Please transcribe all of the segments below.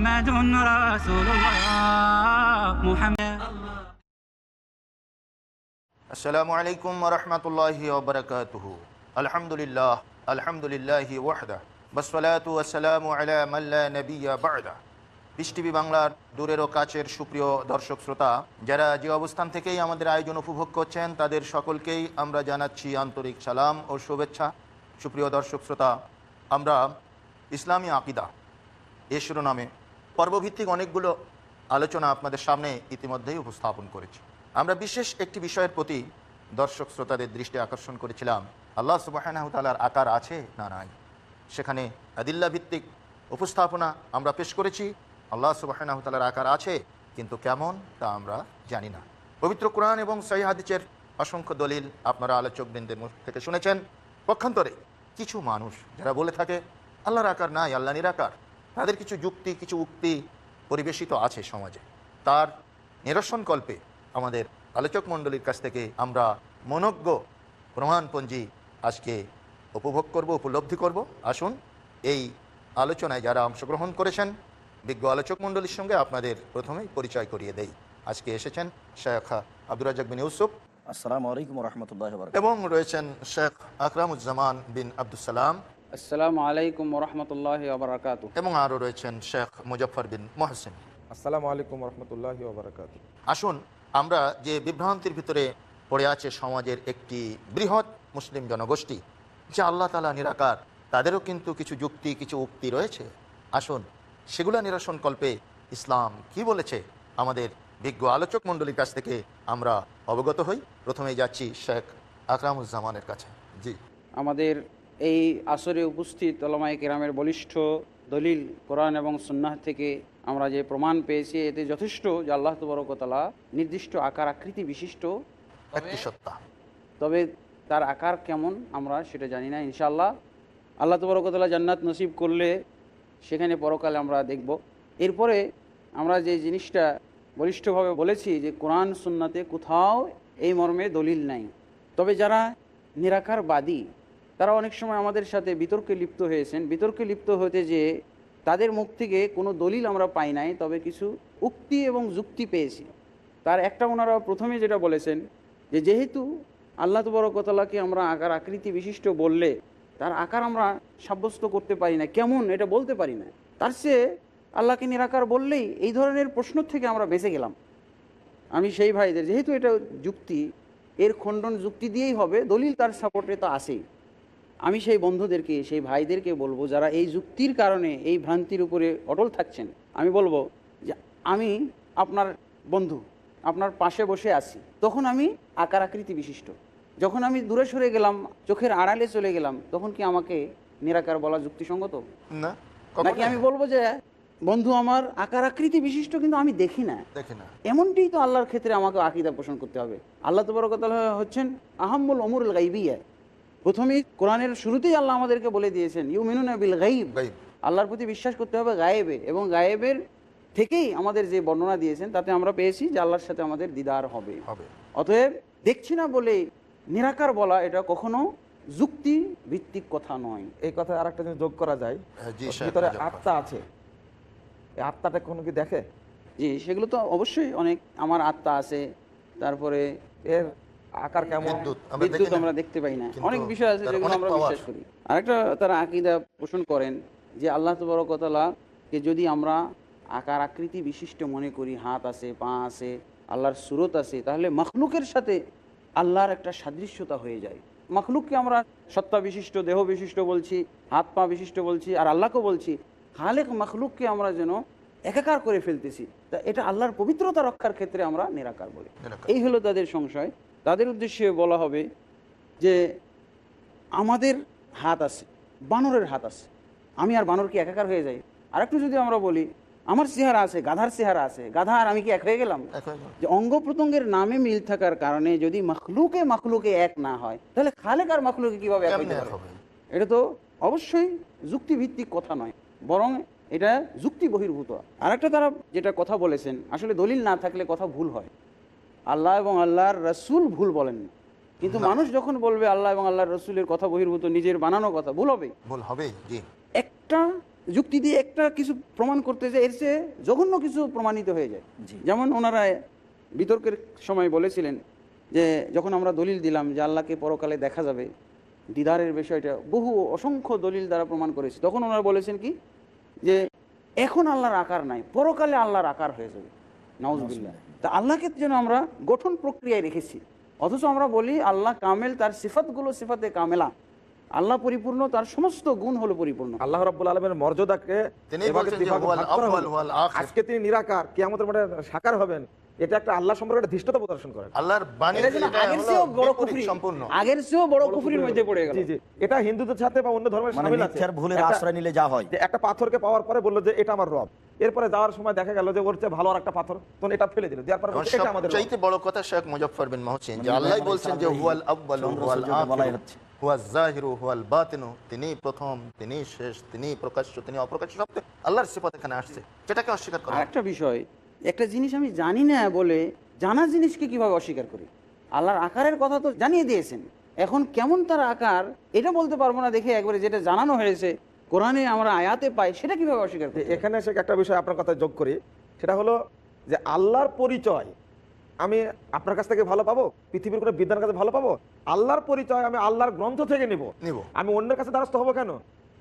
মুহাম্মাদুন রাসূলুল্লাহ মুহাম্মদ। আসসালামু আলাইকুম ওয়া রাহমাতুল্লাহি ওয়া বারাকাতুহু। আলহামদুলিল্লাহ আলহামদুলিল্লাহি ওয়াহদা ওয়াসসালাতু ওয়াসসালামু আলা মান লা নাবিয়্যা বা'দা। পিস টিভি বাংলার দূরের ও কাছের সুপ্রিয় দর্শক শ্রোতা, যারা যে অবস্থান থেকেই আমাদের আয়োজন উপভোগ করছেন তাদের সকলকেই আমরা জানাচ্ছি আন্তরিক সালাম ও শুভেচ্ছা। সুপ্রিয় দর্শক শ্রোতা, আমরা ইসলামী আকিদা এ শিরোনামে পর্বভিত্তিক অনেকগুলো আলোচনা আপনাদের সামনে ইতিমধ্যেই উপস্থাপন করেছি। আমরা বিশেষ একটি বিষয়ের প্রতি দর্শক শ্রোতাদের দৃষ্টি আকর্ষণ করেছিলাম। আল্লাহ সুবহানাহু ওয়া তাআলার আকার আছে না নাই, সেখানে আদিল্লা ভিত্তিক উপস্থাপনা আমরা পেশ করেছি। আল্লাহ সুবহানাহু ওয়া তাআলার আকার আছে, কিন্তু কেমন তা আমরা জানি না। পবিত্র কোরআন এবং সহিহ হাদিসের অসংখ্য দলিল আপনারা আলোচকবৃন্দের মুখ থেকে শুনেছেন। পক্ষান্তরে কিছু মানুষ যারা বলে থাকে আল্লাহর আকার নাই, আল্লাহ নিরাকার, তাদের কিছু যুক্তি কিছু উক্তি পরিবেশিত আছে সমাজে। তার নিরসনকল্পে আমাদের আলোচক মণ্ডলীর কাছ থেকে আমরা মনোজ্ঞ প্রমাণপঞ্জি আজকে উপভোগ করব, উপলব্ধি করব। আসুন এই আলোচনায় যারা অংশগ্রহণ করেছেন বিজ্ঞ আলোচক মণ্ডলীর সঙ্গে আপনাদের প্রথমেই পরিচয় করিয়ে দেই। আজকে এসেছেন শেখ আব্দুর রাজ্জাক বিন ইউসুফ, আসসালামু আলাইকুম ওয়া রাহমাতুল্লাহি ওয়া বারাকাতুহু। এবং রয়েছেন শেখ আকরামুজ্জামান বিন আব্দুল সালাম, আসসালামু আলাইকুম ওয়া রাহমাতুল্লাহি ওয়া বারাকাতুহু। এবং আরও রয়েছেন শেখ মুজফফর বিন মোহসিন। আসসালামু আলাইকুম ওয়া রাহমাতুল্লাহি ওয়া বারাকাতুহু। আসুন আমরা যে বিভ্রান্তির ভিতরে পড়ে আছে সমাজের একটি বৃহৎ মুসলিম জনগোষ্ঠী যে আল্লাহ তাআলা নিরাকার, তাদেরও কিন্তু কিছু যুক্তি কিছু উক্তি রয়েছে। আসুন সেগুলো নিরসনকল্পে ইসলাম কি বলেছে আমাদের বিজ্ঞ আলোচক মণ্ডলীর কাছ থেকে আমরা অবগত হই। প্রথমেই যাচ্ছি শেখ আকরামুজ্জামানের কাছে। জি, আমাদের এই আসরে উপস্থিত উলামায়ে কেরামের বলিষ্ঠ দলিল কোরআন এবং সুন্নাহ থেকে আমরা যে প্রমাণ পেয়েছি এতে যথেষ্ট যে আল্লাহ তাবারক ওয়া তাআলা নির্দিষ্ট আকার আকৃতি বিশিষ্ট, একটি সত্তা, তবে তার আকার কেমন আমরা সেটা জানি না। ইনশাআল্লাহ আল্লাহ তাবারক ওয়া তাআলা জান্নাত নসিব করলে সেখানে পরকালে আমরা দেখব। এরপরে আমরা যে জিনিসটা বলিষ্ঠভাবে বলেছি যে কোরআন সুন্নাতে কোথাও এই মর্মে দলিল নাই। তবে যারা নিরাকারবাদী তারা অনেক সময় আমাদের সাথে বিতর্কে লিপ্ত হয়েছেন। বিতর্কে লিপ্ত হতে যে তাদের মুখ থেকে কোনো দলিল আমরা পাই নাই, তবে কিছু উক্তি এবং যুক্তি পেয়েছি। তার একটা ওনারা প্রথমে যেটা বলেছেন যে যেহেতু আল্লাহ তাবারক ওয়া তাআলাকে আমরা আকার আকৃতি বিশিষ্ট বললে তার আকার আমরা সাব্যস্ত করতে পারি না, কেমন এটা বলতে পারি না, তার চেয়ে আল্লাহকে নিরাকার বললেই এই ধরনের প্রশ্ন থেকে আমরা বেঁচে গেলাম। আমি সেই ভাইদের, যেহেতু এটা যুক্তি, এর খণ্ডন যুক্তি দিয়েই হবে, দলিল তার সাপোর্টে তো আসেই। আমি সেই বন্ধুদেরকে সেই ভাইদেরকে বলবো যারা এই যুক্তির কারণে এই ভ্রান্তির উপরে অটল থাকছেন, আমি বলবো যে আমি আপনার বন্ধু, আপনার পাশে বসে আছি, তখন আমি আকার আকৃতি বিশিষ্ট। যখন আমি দূরে সরে গেলাম, চোখের আড়ালে চলে গেলাম, তখন কি আমাকে নিরাকার বলা যুক্তিসঙ্গত? না, নাকি আমি বলবো যে বন্ধু আমার আকার আকৃতি বিশিষ্ট কিন্তু আমি দেখি না? দেখি না। এমনটাই তো আল্লাহর ক্ষেত্রে আমাকে আকীদা পোষণ করতে হবে। আল্লাহ তাবারক ওয়া তাআলা হচ্ছেন আহাম্মুল উমুরুল গায়বিয়্যা। প্রথমেই কোরআনের শুরুতেই আল্লাহ আমাদেরকে বলে দিয়েছেন ইউমিনুনা বিল গায়ব, আল্লাহর প্রতি বিশ্বাস করতে হবে গায়েবে, এবং গায়েবের থেকেই আমাদের যে বর্ণনা দিয়েছেন তাতে আমরা পেয়েছি যে আল্লাহর সাথে আমাদের দিদার হবে। অতএব দেখছি না বলে নিরাকার বলা এটা কখনো যুক্তি ভিত্তিক কথা নয়। এই কথা আরেকটা জিনিস যোগ করা যায়, ভিতরে আত্মা আছে, এই আত্মাটা কোনো কি দেখে? জি, সেগুলো তো অবশ্যই অনেক, আমার আত্মা আছে, তারপরে এর আকার কেমন? বিদ্যুৎ আমরা দেখতে পাই না, অনেক বিষয় আছে যেগুলো আমরা বিশ্বাস করি। আরেকটা তারা আকীদা পোষণ করেন যে আল্লাহ তাবারক ওয়া তাআলাকে যদি আমরা আকার আকৃতি বিশিষ্ট মনে করি, হাত আছে, পা আছে, আল্লাহর সুরত আছে, তাহলে মখলুকের সাথে আল্লাহর একটা সাদৃশ্যতা হয়ে যায়। মখলুককে আমরা সত্তা বিশিষ্ট, দেহ বিশিষ্ট বলছি, হাত পা বিশিষ্ট বলছি, আর আল্লাহকেও বলছি। খালেক মখলুককে আমরা যেন একাকার করে ফেলতেছি, তা এটা আল্লাহর পবিত্রতা রক্ষার ক্ষেত্রে আমরা নিরাকার বলি। এই হলো তাদের সংশয়। তাদের উদ্দেশ্যে বলা হবে যে আমাদের হাত আছে, বানরের হাত আছে, আমি আর বানর কি একাকার হয়ে যাই? আরেকটু যদি আমরা বলি আমার চেহারা আছে, গাধার চেহারা আছে, গাধা আর আমি কি এক হয়ে গেলাম? যে অঙ্গ প্রত্যঙ্গের নামে মিল থাকার কারণে যদি মখলুকে এক না হয়, তাহলে খালেক আর মখলুকে কিভাবে এক হতে পারে? এটা তো অবশ্যই যুক্তিভিত্তিক কথা নয়, বরং এটা যুক্তি বহির্ভূত। আরেকটা তারা যেটা কথা বলেছেন, আসলে দলিল না থাকলে কথা ভুল হয়। আল্লাহ এবং আল্লাহর রাসূল ভুল বলেন না, কিন্তু মানুষ যখন বলবে আল্লাহ এবং আল্লাহর রাসূলের কথা বহির্ভূত, নিজের বানানো কথা, ভুল হবে। ভুল হবে। জি, একটা যুক্তি দিয়ে একটা কিছু প্রমাণ করতে যায় এর চেয়ে জঘন্য কিছু প্রমাণিত হয়ে যায়। জি। যেমন ওনারা বিতর্কের সময় বলেছিলেন যে যখন আমরা দলিল দিলাম যে আল্লাহকে পরকালে দেখা যাবে, দিদারের বিষয়টা বহু অসংখ্য দলিল দ্বারা প্রমাণ করেছে, তখন ওনারা বলেছেন কি যে এখন আল্লাহর আকার নাই, পরকালে আল্লাহর আকার হয়ে যাবে। নাউজুবিল্লাহ। তা আল্লাহকে যেন আমরা গঠন প্রক্রিয়ায় রেখেছি, অথচ আমরা বলি আল্লাহ কামেল, তার সিফাতগুলো সিফাতে কামেলা, আল্লাহ পরিপূর্ণ, তার সমস্ত গুণ হলো পরিপূর্ণ। আল্লাহ রাব্বুল আলামিনের মর্যাদাকে তিনি এভাবে বলছেন যে বিভাগে হুয়াল ভাগ করা আউয়াল হলো। ওয়াল আখির। আজকে তিনি নিরাকার, কিয়ামতের মাঠে সাকার হবেন, এটা একটা আল্লাহ সম্পর্কে একটা ধৃষ্টতা প্রদর্শন করে। আল্লাহর বাণী এটা যেন এটা আগের হলো চেয়েও বড় বিপরীত কুফরি, সম্পূর্ণ। আগের চেয়েও বড় কুফরির মধ্যে পড়ে গেল। জি জি, এটা হিন্দুদের সাথে বা অন্য ধর্মের মানে শামিল আছে। মিথ্যার ভুলের একটা- আশ্রয় নিলে যা হয়। যে একটা পাথরকে পাওয়ার পরে বললো যে এটা আমার রব, এরপরে যাওয়ার সময় দেখা গেল যে ওর চেয়ে ভালো আর একটা পাথর, তখন এটা ফেলে দিল, দেওয়ার পরে বলছে, এটা আমাদের রব। সবচাইতে বড় কথা শেখ মুজফফর বিন মহসিন যে মানে আল্লাহ ইব্রাহিম বলছেন যে আলাইহিস হুয়াল আউয়ালু চন্দ্র ওয়াল সূর্যকে বলাই আখিরু হচ্ছে। হুয়াজ জাহিরু হুয়াল বাতিনু, তিনি প্রথম, তিনি শেষ, তিনি প্রকাশ্য, তিনি অপ্রকাশ্য, সব আল্লাহর সিফাত এখানে আসছে, যেটাকে অস্বীকার করা আর একটা বিষয়, একটা জিনিস আমি জানি না বলে জানা জিনিসকে কিভাবে অস্বীকার করি? আল্লাহর আকারের কথা তো জানিয়ে দিয়েছেন, এখন কেমন তার আকার এটা বলতে পারবো না দেখে একবারে যেটা জানানো হয়েছে কোরআনে আমরা আয়াতে পাই, সেটা কিভাবে অস্বীকার যে করি? এখানে এসে একটা বিষয় আপনার কথা যোগ করি, সেটা হলো যে আল্লাহর পরিচয় আমি আপনার কাছ থেকে ভালো পাবো, পৃথিবীর কোনো বিদ্যার কাছে ভালো পাবো? আল্লাহর পরিচয় আমি আল্লাহর গ্রন্থ থেকে নিব, আমি অন্যের কাছে দ্বারস্থ হবো কেন?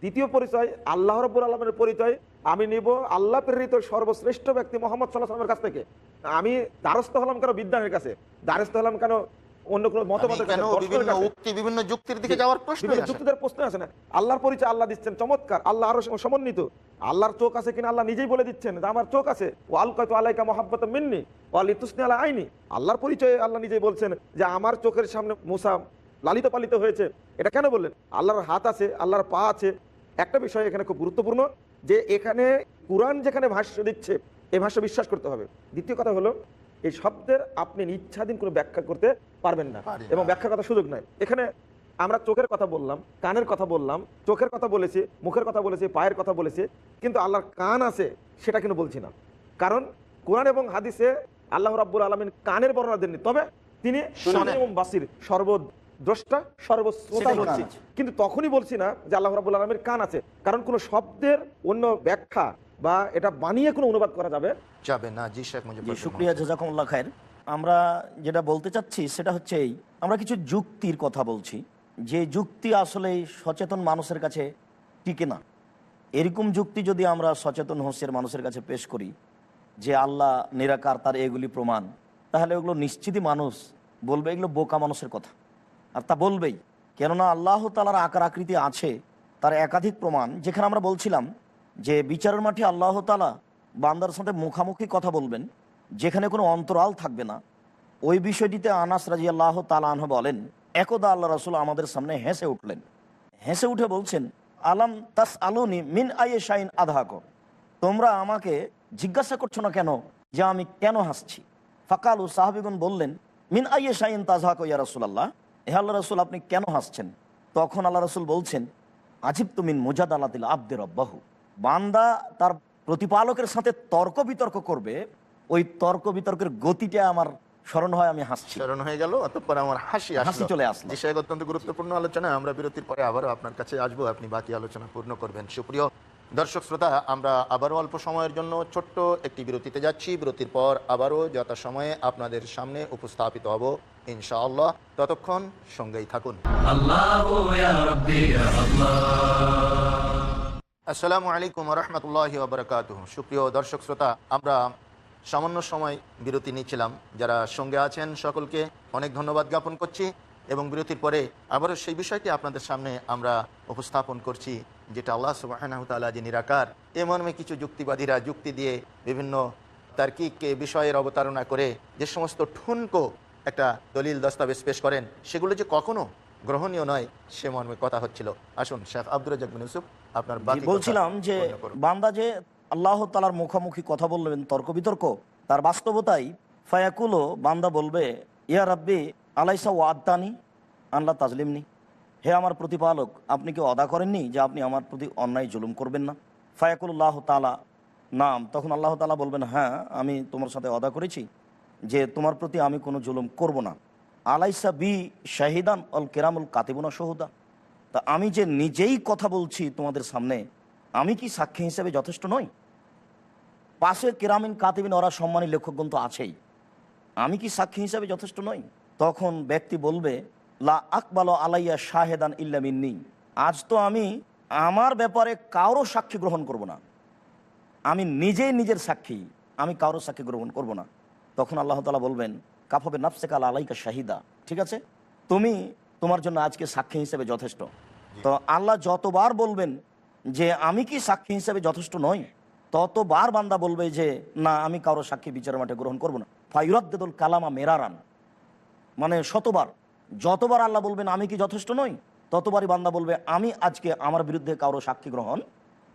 দ্বিতীয় পরিচয় আল্লাহ রাব্বুল আলামিনের পরিচয় আমি নিব আল্লাহ প্রেরিত সর্বশ্রেষ্ঠ ব্যক্তি মুহাম্মদ সাল্লাল্লাহু আলাইহি ওয়াসাল্লামের কাছ থেকে। আমি দ্বারস্থ হলাম কেন বিদ্যানের কাছে? দ্বারস্থ হলাম কেন অন্য কোনো মতবাদের কাছে, কেন দর্শনের বিভিন্ন কাছে? উক্তি, বিভিন্ন যুক্তির দিকে যাওয়ার প্রশ্ন বিভিন্ন যুক্তিদের প্রশ্ন আছে না। আল্লাহর পরিচয় আল্লাহ দিচ্ছেন, চমৎকার, আল্লাহ আরো সমন্বিত। আল্লাহর চোখ আছে কিনা আল্লাহ নিজেই বলে দিচ্ছেন যে আমার চোখ আছে, ও আলকাতু আলাইকা মুহাব্বাতাম মিন্নি ওয়া লিতুসনি আলা আইনি। আল্লাহর পরিচয়ে আল্লাহ নিজেই বলছেন যে আমার চোখের সামনে মুসা লালিত পালিত হয়েছে। এটা কেন বললেন? আল্লাহর হাত আছে, আল্লাহর পা আছে। একটা বিষয় এখানে খুব গুরুত্বপূর্ণ, যে এখানে কুরআন যেখানে ভাষ্য দিচ্ছে এই ভাষ্য বিশ্বাস করতে হবে। দ্বিতীয় কথা হলো এই শব্দের আপনি ইচ্ছাধীন কোনো ব্যাখ্যা করতে পারবেন না, এবং ব্যাখ্যা করার সুযোগ নাই। এখানে আমরা চোখের কথা বললাম, কানের কথা বললাম, চোখের কথা বলেছি, মুখের কথা বলেছি, পায়ের কথা বলেছি, কিন্তু আল্লাহর কান আছে সেটা কিন্তু বলছি না। কারণ কোরআন এবং হাদিসে আল্লাহ রাব্বুল আলামিন কানের বর্ণনা দেননি, তবে তিনি সামি এবং বাসির, সর্বদ্রষ্টা সর্বশ্রোতা সেটাই বলছি। কান আছে। কিন্তু তখনই বলছি না যে আল্লাহ রাব্বুল আলামিনের কান আছে, কারণ কোনো শব্দের অন্য ব্যাখ্যা বা এটা বানিয়ে কোনো অনুবাদ করা যাবে যাবে না। জি শেখ জি, মুজফফর বিন শুকরিয়া, মহসিন। জাযাকুমুল্লাহ খায়ের। আমরা যেটা বলতে চাচ্ছি সেটা হচ্ছে এই, আমরা কিছু যুক্তির কথা বলছি, যে যুক্তি আসলে সচেতন মানুষের কাছে টিকে না। এরকম যুক্তি যদি আমরা সচেতন হোসের মানুষের কাছে পেশ করি যে আল্লাহ নিরাকার, তার এগুলি প্রমাণ, তাহলে ওগুলো নিশ্চিতই মানুষ বলবে এগুলো বোকা মানুষের কথা। আর তা বলবেই, কেননা আল্লাহ তাআলার আকার আকৃতি আছে, তার একাধিক প্রমাণ। যেখানে আমরা বলছিলাম যে বিচারের মাঠে আল্লাহ তাআলা বান্দার সাথে মুখামুখি কথা বলবেন, যেখানে কোনো অন্তরাল থাকবে না, ওই বিষয়টিতে আনাস রাদিয়াল্লাহু তাআলা আনহু বলেন, একদা আল্লাহ রাসূল আমাদের সামনে হেসে উঠলেন, হেসে উঠে বলছেন, আলাম তাস আলুনি মিন আইয়ে শাইন আধাক, তোমরা আমাকে জিজ্ঞাসা করছো না কেন যে আমি কেন হাসছি? ফাকালু, সাহাবীগণ বললেন, মিন আইয়ে শাইন তাজহাক ইয়া রাসূলুল্লাহ, হে আল্লাহ রাসূল আপনি কেন হাসছেন? তখন আল্লাহ রাসূল বলছেন, আজিবতু মিন মুজাদালাতিল আবদি রাব্বাহু, বান্দা তার প্রতিপালকের সাথে তর্ক বিতর্ক করবে, ওই তর্ক বিতর্কের গতিটা আমার স্মরণ হয়, আমি হাসছি, স্মরণ হয়ে গেল, অতঃপর আমার হাসি হাসি চলে আসলো। জি শেখ, অত্যন্ত গুরুত্বপূর্ণ আলোচনা। আমরা বিরতির পরে আবারও আপনার কাছে আসবো, আপনি বাকি আলোচনা পূর্ণ করবেন। সুপ্রিয় দর্শক শ্রোতা, আমরা আবারও অল্প সময়ের জন্য ছোট্ট একটি বিরতিতে যাচ্ছি। বিরতির পর আবারও যথাসময়ে আপনাদের সামনে উপস্থাপিত হব ইনশাআল্লাহ। ততক্ষণ সঙ্গেই থাকুন। আসসালামু আলাইকুম ওয়া রাহমাতুল্লাহি ওয়া বারাকাতুহু। সুপ্রিয় দর্শক শ্রোতা, আমরা সামান্য সময় বিরতি নিচ্ছিলাম। যারা সঙ্গে আছেন সকলকে অনেক ধন্যবাদ জ্ঞাপন করছি, এবং বিরতির পরে আবারও সেই বিষয়টি আপনাদের সামনে আমরা উপস্থাপন করছি, যেটা আল্লাহ সুবহানাহু ওয়া তাআলা যে নিরাকার, এ মর্মে কিছু যুক্তিবাদীরা যুক্তি দিয়ে বিভিন্ন তার্কিক বিষয়ের অবতারণা করে যে সমস্ত ঠুনকো একটা দলিল দস্তাবেজ পেশ করেন, সেগুলো যে কখনো গ্রহণীয় নয়, সে মর্মে কথা হচ্ছিল। আসুন শেখ আব্দুর রাজ্জাক বিন ইউসুফ, আপনার বাকি বলছিলাম যে পূর্ণ করুন। বান্দা যে আল্লাহ তাআলার মুখামুখি কথা বলবেন, তর্ক বিতর্ক, তার বাস্তবতাই ফায়াকুলো, বান্দা বলবে, ইয়া রাব্বি আলাইসা ওয়াদ্দানি আল্লাহ তাজলিমনি, হে আমার প্রতিপালক আপনি কি ওয়াদা করেননি যে আপনি আমার প্রতি অন্যায় জুলুম করবেন না? ফায়াকুল্লাহ তাআলা নাম, তখন আল্লাহ তাআলা বলবেন, হ্যাঁ আমি তোমার সাথে ওয়াদা করেছি যে তোমার প্রতি আমি কোনো জুলুম করব না। আলাইসা বি শাহিদান অল কেরামুল কাতিবুনা শহুদা, তা আমি যে নিজেই কথা বলছি তোমাদের সামনে, আমি কি সাক্ষী হিসেবে যথেষ্ট নই? পাশে কেরামিন কাতিবিন ওরা সম্মানী লেখকগণ তো আছেই, আমি কি সাক্ষী হিসেবে যথেষ্ট নই? তখন ব্যক্তি বলবে, লা আকবালো আলাইয়া শাহেদান ইল্লা মিন্নি, আজ তো আমি আমার ব্যাপারে কারো সাক্ষী গ্রহণ করব না, আমি নিজেই নিজের সাক্ষী, আমি কারো সাক্ষী গ্রহণ করব না। তখন আল্লাহ তাআলা বলবেন, কাফাবে নাফসিকা আলাইকা শাহিদা, ঠিক আছে, তুমি তোমার জন্য আজকে সাক্ষী হিসেবে যথেষ্ট। তো আল্লাহ যতবার বলবেন যে আমি কি সাক্ষী হিসেবে যথেষ্ট নই, ততবার বান্দা বলবে যে না, আমি কারো সাক্ষী বিচারের মাঠে গ্রহণ করব না। ফায়ুরাদ্দিদুল কালামা মেরারান, মানে শতবার, যতবার আল্লাহ বলবেন আমি কি যথেষ্ট নই, ততবারই বান্দা বলবে আমি আজকে আমার বিরুদ্ধে কারো সাক্ষী গ্রহণ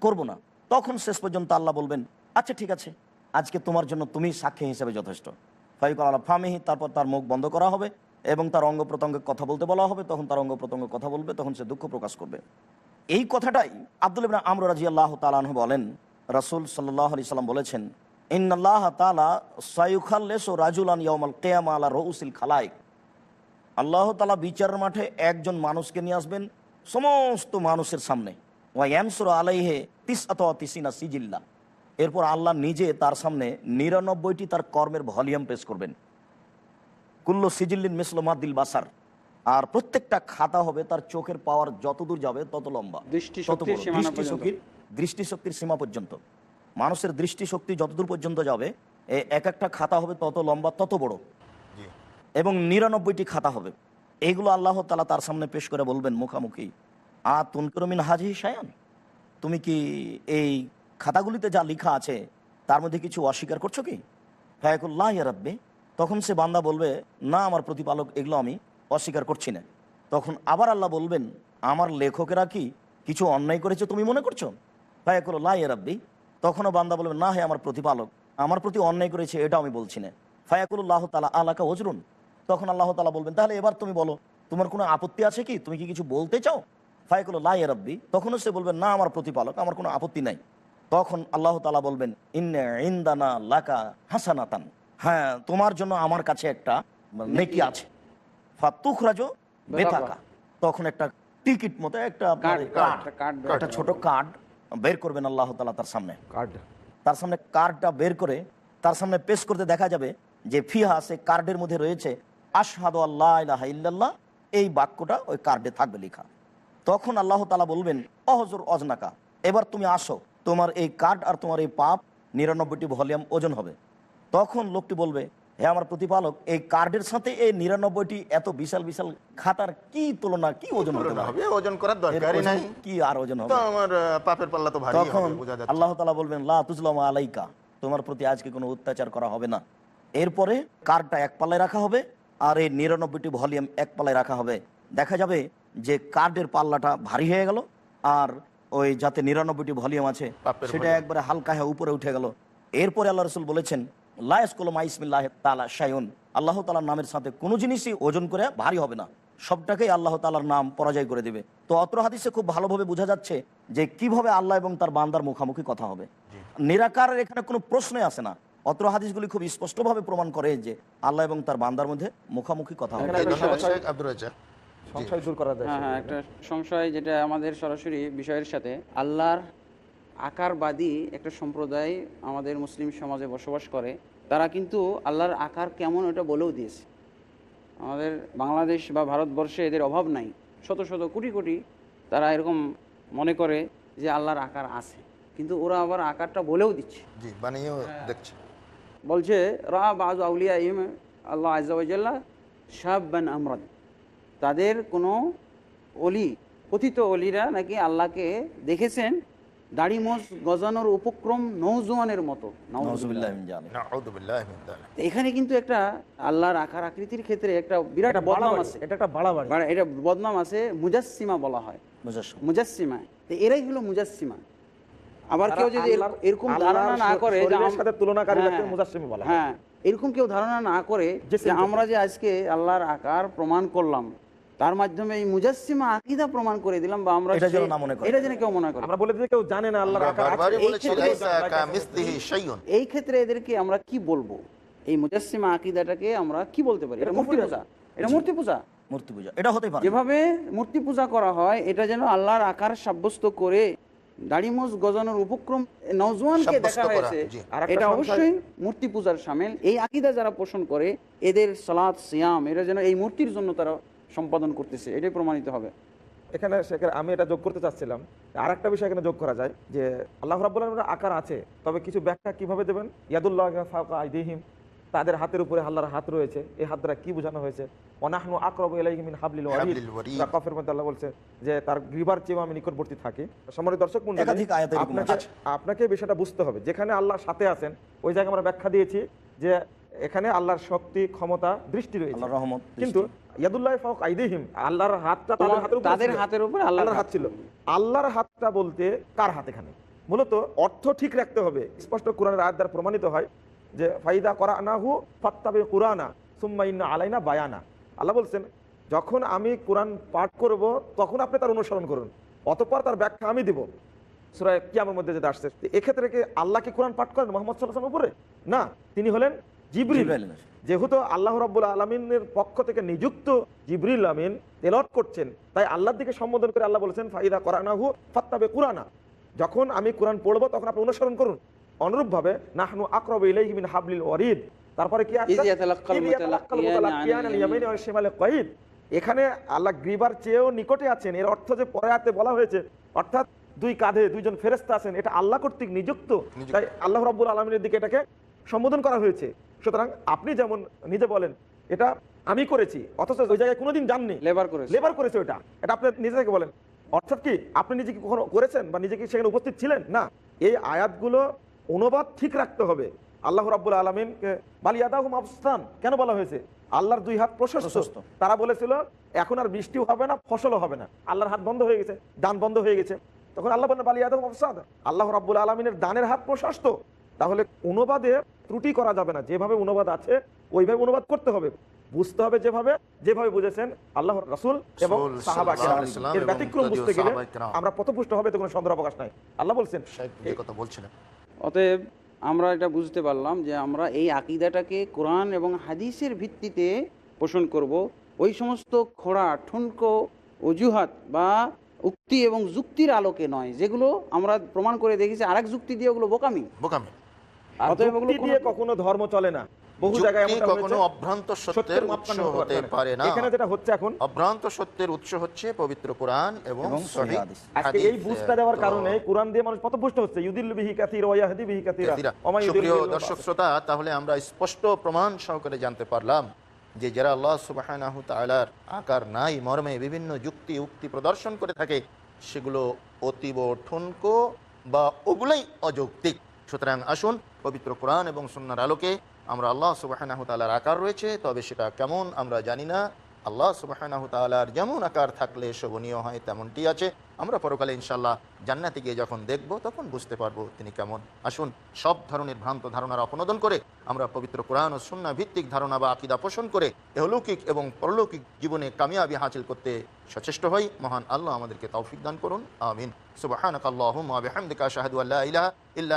করব না। তখন শেষ পর্যন্ত আল্লাহ বলবেন, আচ্ছা ঠিক আছে, আজকে তোমার জন্য তুমি সাক্ষী হিসেবে যথেষ্ট। ফাইকাল আলা ফামিহি, তারপর তার মুখ বন্ধ করা হবে এবং তার অঙ্গ প্রত্যঙ্গে কথা বলতে বলা হবে। তখন তার অঙ্গ প্রত্যঙ্গে কথা বলবে, তখন সে দুঃখ প্রকাশ করবে। এই কথাটাই আব্দুল্লাহ ইবনে আমর রাদিয়াল্লাহু তাআলা আনহু বলেন, রাসূল সাল্লাল্লাহু আলাইহি সাল্লাম বলেছেন, ইন্নাল্লাহ তাআলা সায়ুখাল্লিসু রাজুলান ইয়াউমাল কিয়ামা আলা রউসিল খালাইক, আল্লাহ তাআলা বিচারের মাঠে একজন মানুষকে নিয়ে আসবেন সমস্ত মানুষের সামনে। ওয়া ইয়ানসুরু আলাইহি তিসআতা ওয়া তিসিনা সিজিল্লা, এরপর আল্লাহ নিজে তার সামনে 99টি তার কর্মের ভলিউম পেশ করবেন। কুল্লু সিজিল্লিন মিসলু মাদ্দিল বাসার, আর প্রত্যেকটা খাতা হবে তার চোখের পাওয়ার যতদূর যাবে তত লম্বা, দৃষ্টিশক্তির সীমা পর্যন্ত। মানুষের দৃষ্টিশক্তি যতদূর পর্যন্ত যাবে এক একটা খাতা হবে তত লম্বা তত বড়, এবং 99টি খাতা হবে। এইগুলো আল্লাহ তাআলা তার সামনে পেশ করে বলবেন মুখামুখি, তুনকিরু মিন হাযিহি শাইআন, তুমি কি এই খাতাগুলিতে যা লেখা আছে তার মধ্যে কিছু অস্বীকার করছো কি? ফায়াকুল লা ইয়া রাব্বি, তখন সে বান্দা বলবে, না আমার প্রতিপালক, এগুলো আমি অস্বীকার করছি না। তখন আবার আল্লাহ বলবেন, আমার লেখকেরা কি কিছু অন্যায় করেছে তুমি মনে করছো? ফায়াকুল লা ইয়া রাব্বি, তখনও বান্দা বলবে, না হে আমার প্রতিপালক, আমার প্রতি অন্যায় করেছে এটা আমি বলছি না। ফায়াকুল্লাহু তাআলা আলাকা ওজরুন, তখন আল্লাহ তাআলা বলবেন, তাহলে এবার তুমি বলো তোমার কোনো আপত্তি আছে কি, তুমি কি কিছু বলতে চাও? ফায়াকুল লা ইয়া রাব্বি, তখনও সে বলবে, না আমার প্রতিপালক, আমার কোনো আপত্তি নাই। তখন আল্লাহ তাআলা বলবেন, ইন্না ইনদানা লাকা হাসানাতান, হ্যাঁ তোমার জন্য আমার কাছে একটা নেকি আছে। ফাতুখরাজু বিতাকা, তখন একটা টিকিট মতো একটা ছোট কার্ড বের করবেন আল্লাহ তাআলা তার সামনে। তার সামনে কার্ডটা বের করে তার সামনে পেশ করতে দেখা যাবে যে ফিহা, সে কার্ডের মধ্যে রয়েছে আশহাদু আল্লা ইলাহা ইল্লাল্লাহ, এই বাক্যটা ওই কার্ডে থাকবে লেখা। তখন আল্লাহ তাআলা বলবেন, অহজুর অজনাকা, এবার তুমি আসো, তোমার এই কার্ড আর তোমার এই পাপ 99টি ভলিউম ওজন হবে। তখন লোকটি বলবে, হে আমার প্রতিপালক, এই কার্ডের সাথে এই 99টি এত বিশাল বিশাল খাতার কি তুলনা, কি ওজন হতে পারে? ওজন করার দরকারই নাই, কি আর ওজন হবে? তো আমার পাপের পাল্লা তো ভারী হবে। তখন বোঝা যাচ্ছে আল্লাহ তাআলা বলবেন, লা তুজলামু আলাইকা, তোমার প্রতি আজকে কোনো অত্যাচার করা হবে না। এরপরে কার্ডটা এক পাল্লায় রাখা হবে আর এই 99টি ভলিউম এক পাল্লায় রাখা হবে। দেখা যাবে যে কার্ডের পাল্লাটা ভারী হয়ে গেল, আর ওই যাতে 99টি ভলিউম আছে সেটা একবারে হালকা হয়ে উপরে উঠে গেল। এরপরে আল্লাহ রাসূল বলেছেন, লা ইয়াসকুলু মা ইসমিল্লাহি তাআলা শাইউন, আল্লাহ তাআলার নামের সাথে কোনো জিনিসই ওজন করে ভারী হবে না, সবটাকেই আল্লাহ তাআলার নাম পরাজয় করে দেবে। তো অত্র হাদিসে খুব ভালোভাবে বোঝা যাচ্ছে যে কিভাবে আল্লাহ এবং তার বান্দার মুখামুখি কথা হবে। নিরাকারের এখানে কোনো প্রশ্নই আসে না। অত্র হাদিসগুলি খুব স্পষ্টভাবে প্রমাণ করে যে আল্লাহ এবং তার বান্দার মধ্যে মুখামুখি কথা হবে। সংশয় দূর করা যায়। হ্যাঁ, একটা সংশয় যেটা আমাদের সরাসরি বিষয়ের সাথে, আল্লাহর আকারবাদী একটা সম্প্রদায় আমাদের মুসলিম সমাজে বসবাস করে। তারা কিন্তু আল্লাহর আকার কেমন ওটা বলেও দিয়েছে। আমাদের বাংলাদেশ বা ভারতবর্ষে এদের অভাব নাই, শত শত কোটি কোটি তারা এরকম মনে করে যে আল্লাহর আকার আছে, কিন্তু ওরা আবার আকারটা বলেও দিচ্ছে, বলছে রা বাযু আউলিয়া ইম আল্লাহ আযজা ওয়া জাল্লা শাববান আমরাদ, তাদের কোনো অলি, কথিত অলিরা নাকি আল্লাহকে দেখেছেন দাড়ি মোজ গজানোর উপক্রম নওজোয়ানের মতো। এখানে কিন্তু একটা আল্লাহর আকার আকৃতির ক্ষেত্রে একটা বিরাট বদনাম আছে, এটা একটা বাড়াবাড়ি, এটা বদনাম আছে। মুজাসসিমা বলা হয়, মুজাসসিমা, তো এরাই হলো মুজাসসিমা। আবার কেউ যদি এরকম ধারণা না করে যে আমাদের তুলনাকারীকে মুজাসসিমা বলা হয়, হ্যাঁ, এরকম কেউ ধারণা না করে যে আমরা যে আজকে আল্লাহর আকার প্রমাণ করলাম, তার মাধ্যমে এই মুজাসসিমা আকীদা প্রমাণ করে দিলাম, বা আমরা এটা যেন কেউ মনে করে, আমরা বলে দিই কেউ জানে না আল্লাহর আকার আছে, এই ক্ষেত্রে এদেরকে আমরা কি বলবো? এই মুজাসসিমা আকীদাটাকে আমরা কি বলতে পারি? এটা মূর্তি পূজা, এটা মূর্তি পূজা, মূর্তি পূজা এটা হতে পারে। যেভাবে মূর্তি পূজা করা হয়, এটা যেন আল্লাহর আকার সাব্যস্ত করে দাড়ি মোজ গজানোর উপক্রম নওজোয়ানকে সাব্যস্ত দেখা করা, হয়েছে, জি। আরেকটা এটা সংশয়- অবশ্যই মূর্তি পূজার শামিল। এই আকীদা যারা পোষণ করে এদের সালাত সিয়াম এরা যেন এই মূর্তির জন্য তারা সম্পাদন করতেছে, এটাই প্রমাণিত হবে। এখানে সেখানে আমি এটা যোগ করতে চাচ্ছিলাম, আর একটা বিষয় এখানে যোগ করা যায় যে আল্লাহ রাব্বুল আলামিনের আকার আছে, তবে কিছু ব্যাখ্যা কিভাবে দেবেন, ইয়াদুল্লাহ ফাওকা আইদিহিম, তাদের হাতের উপরে আল্লাহর হাত রয়েছে, এই হাত দ্বারা কি বোঝানো হয়েছে, ওয়ানাহনু আকরাবু ইলাইহি মিন হাবলিল ওয়ারিদ, হাবলিল ওয়ারিদ। সূরা কফের মধ্যে আল্লাহ বলছে যে তার গ্রীবার চেয়ে আমি নিকটবর্তী থাকি। সম্মানিত দর্শক মণ্ডলী, একাধিক আয়াতে এরকম আপনাকে আছে। আপনাকে বিষয়টা বুঝতে হবে, যেখানে আল্লাহর সাথে আছেন ওই জায়গায় আমরা ব্যাখ্যা দিয়েছি যে এখানে আল্লাহর শক্তি, ক্ষমতা, দৃষ্টি রয়েছে, আল্লাহর রহমত, কিন্তু ইয়াদুল্লাহ ফাওকা আইদিহিম, আল্লাহর হাতটা তাদের হাতের উপরে তাদের ছিল। হাতের উপরে আল্লাহর আল্লাহর হাত ছিল। আল্লাহর হাতটা বলতে কার হাত? এখানে মূলত অর্থ ঠিক রাখতে হবে। স্পষ্ট কোরআনের আয়াত দ্বারা প্রমাণিত হয় যে ফাইদা করানাহু ফাত্তাবি কুরআনা সুম্মা ইন্না আলাইনা বায়ানা। আল্লাহ বলছেন যখন আমি কোরআন পাঠ করব তখন আপনি তার অনুসরণ করুন, অতঃপর তার ব্যাখ্যা আমি দিব। সূরা কিয়ামের মধ্যে যেটা আসছে, এক্ষেত্রে কি আল্লাহ কি কোরআন পাঠ করেন মুহাম্মদ সাল্লাল্লাহু আলাইহি ওয়াসাল্লামের উপরে? না, তিনি হলেন জিবরিল। জিবরাইল। যেহেতু আল্লাহ রাব্বুল আলামিনের পক্ষ থেকে নিযুক্ত জিবরিল আমিন তেলাওয়াত করছেন, তাই আল্লাহর দিকে সম্বোধন করে আল্লাহ বলেছেন ফাইদা করানাহু ফাত্তাবি কুরআনা, যখন আমি কোরআন পড়বো তখন আপনি অনুসরণ করুন। অনুরূপভাবে নাহনু আকরাবু ইলাইহি মিন হাবলিল ওয়ারিদ, তারপরে কি আছে, ইয ইয়াতালাক্কাল মুতালাক্কিয়ানা আনিল ইয়ামিনি ওয়া শিমালি কয়িদ। এখানে আল্লাহ গ্রীবার চেয়েও নিকটে আছেন, এর অর্থ যে পরে আয়াতে বলা হয়েছে, অর্থাৎ দুই কাঁধে দুইজন ফেরেশতা আছেন, এটা আল্লাহ কর্তৃক নিযুক্ত, তাই আল্লাহ রাব্বুল আলামিনের দিকে এটাকে সম্বোধন করা হয়েছে। সুতরাং আপনি যেমন নিজে বলেন এটা আমি করেছি, অথচ ওই জায়গায় কোনোদিন যাননি, লেবার করেছে ওটা, এটা আপনি নিজে থেকে বলেন, অর্থাৎ কি আপনি নিজে কি কখনো করেছেন বা নিজে কি সেখানে উপস্থিত ছিলেন? না। এই আয়াতগুলো অনুবাদ ঠিক রাখতে হবে। আল্লাহ রাব্বুল আলামিনকে বাল ইয়াদাহু মাবসুতান কেন বলা হয়েছে? আল্লাহর দুই হাত প্রশস্ত। তারা বলেছিল এখন আর বৃষ্টিও হবে না, ফসলও হবে না, আল্লাহর হাত বন্ধ হয়ে গেছে, দান বন্ধ হয়ে গেছে। তখন আল্লাহ বলেন বাল ইয়াদাহু মাবসুতান, আল্লাহ রাব্বুল আলামিনের দানের হাত প্রশস্ত। তাহলে অনুবাদে ত্রুটি করা যাবে না, যেভাবে অনুবাদ আছে ওইভাবে অনুবাদ করতে হবে, বুঝতে হবে যেভাবে বুঝেছেন আল্লাহ রাসূল এবং সাহাবা কেরাম। এর ব্যতিক্রম বুঝতে গেলে আমরা পথভ্রষ্ট হবে, তো কোনো সন্দেহ অবকাশ নাই। আল্লাহ বলছেন এই কথা বলছিলেন। অতএব আমরা এটা বুঝতে পারলাম যে আমরা এই আকীদাটাকে কোরআন এবং হাদিসের ভিত্তিতে পোষণ করব, ওই সমস্ত খোঁড়া ঠুনকো অজুহাত বা উক্তি এবং যুক্তির আলোকে নয়, যেগুলো আমরা প্রমাণ করে দেখেছি আরেক যুক্তি দিয়ে ওগুলো বোকামি। আর অতএব ওগুলো যুক্তি দিয়ে কখনো ধর্ম চলে না। বহু জায়গায় যুক্তি এমনটা কখনো হয়েছে, অভ্রান্ত সত্যের সত্যের উৎস মাপকাঠি হতে পারে না। এখানে যেটা হচ্ছে এখন, অভ্রান্ত সত্যের উৎস হচ্ছে পবিত্র কোরআন এবং সহিহ হাদিস। আজকে এই হাদিস। বুঝটা দেওয়ার তো কারণে কোরআন দিয়ে মানুষ পথভ্রষ্ট হচ্ছে। ইউদিল্লু বিহি কাসীরা ওয়া ইয়াহদি বিহি কাসীরা। ওমা ইউদিল্লু সুপ্রিয় ইল্লা দর্শক শ্রোতা, তাহলে আমরা স্পষ্ট প্রমাণ সহকারে জানতে পারলাম যে যারা আল্লাহ সুবহানাহু তাআলার আকার নাই মর্মে বিভিন্ন যুক্তি উক্তি প্রদর্শন করে থাকে, সেগুলো অতীব ঠুনকো বা ওগুলোই অযৌক্তিক। সুতরাং আসুন পবিত্র কোরআন এবং সুন্নাহর আলোকে আমরা আল্লাহ সুবহানাহু তাআলার আকার রয়েছে, তবে সেটা কেমন আমরা জানি না। আল্লাহ সুবহানাহু তাআলার যেমন আকার থাকলে শোভনীয় হয় তেমনটি আছে। আমরা পরকালে ইনশাআল্লাহ জান্নাতে গিয়ে যখন দেখব তখন বুঝতে পারবো তিনি কেমন। আসুন সব ধরনের ভ্রান্ত ধারণার অপনোদন করে আমরা পবিত্র কোরআন ও সুন্নাহ ভিত্তিক ধারণা বা আকীদা পোষণ করে ইহলৌকিক এবং পরলৌকিক জীবনে কামিয়াবি হাসিল করতে সচেষ্ট হই। মহান আল্লাহ আমাদেরকে তৌফিক দান করুন, আমিন। সুবহানাকাল্লাহুম্মা ওয়া বিহামদিকা আশহাদু আল্লা ইলাহা ইল্লা